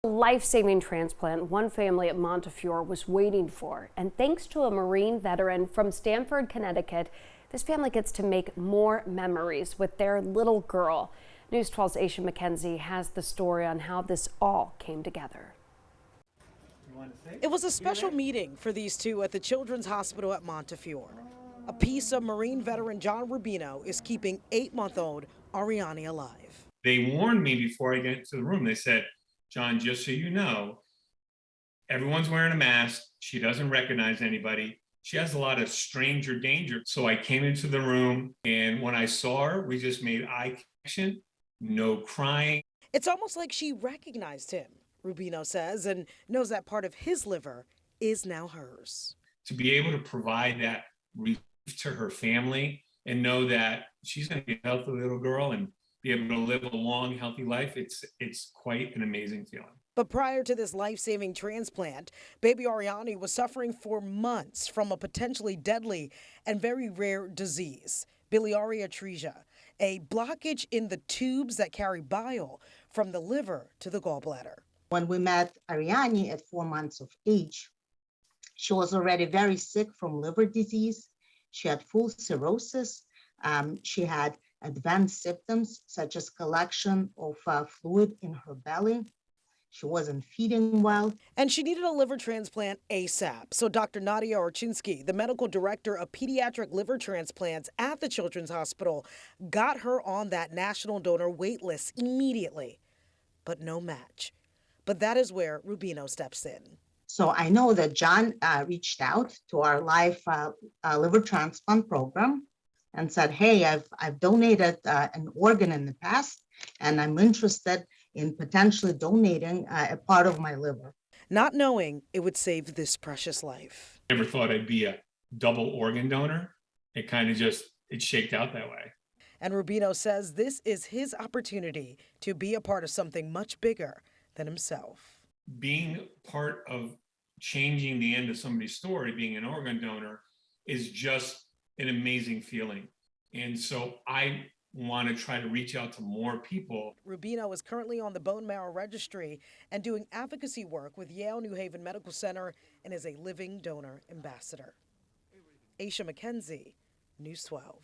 Life-saving transplant one family at Montefiore was waiting for, and thanks to a Marine veteran from Stamford, Connecticut, this family gets to make more memories with their little girl. News 12's Aisha McKenzie has the story on how this all came together. It was a special meeting for these two at the Children's Hospital at Montefiore. A piece of Marine veteran John Rubino is keeping 8-month-old Ariany alive. They warned me before I get into the room. They said, John, just so you know, everyone's wearing a mask. She doesn't recognize anybody. She has a lot of stranger danger. So I came into the room, and when I saw her, we just made eye connection, no crying. It's almost like she recognized him, Rubino says, and knows that part of his liver is now hers. To be able to provide that relief to her family and know that she's going to be a healthy little girl and be able to live a long, healthy life, it's quite an amazing feeling. But prior to this life-saving transplant, baby Ariany was suffering for months from a potentially deadly and very rare disease, biliary atresia, a blockage in the tubes that carry bile from the liver to the gallbladder. When we met Ariany at 4 months of age, she was already very sick from liver disease. She had full cirrhosis. She had advanced symptoms such as collection of fluid in her belly. She wasn't feeding well. And she needed a liver transplant ASAP. So Dr. Nadia Orchinsky, the medical director of pediatric liver transplants at the Children's Hospital, got her on that national donor wait list immediately. But no match. But that is where Rubino steps in. So I know that John reached out to our live liver transplant program and said, hey, I've donated an organ in the past, and I'm interested in potentially donating a part of my liver. Not knowing it would save this precious life. Never thought I'd be a double organ donor. It kind of just, it shaked out that way. And Rubino says this is his opportunity to be a part of something much bigger than himself. Being part of changing the end of somebody's story, being an organ donor, is just an amazing feeling. And so I want to try to reach out to more people. Rubino is currently on the bone marrow registry and doing advocacy work with Yale New Haven Medical Center and is a living donor ambassador. Aisha McKenzie, News 12.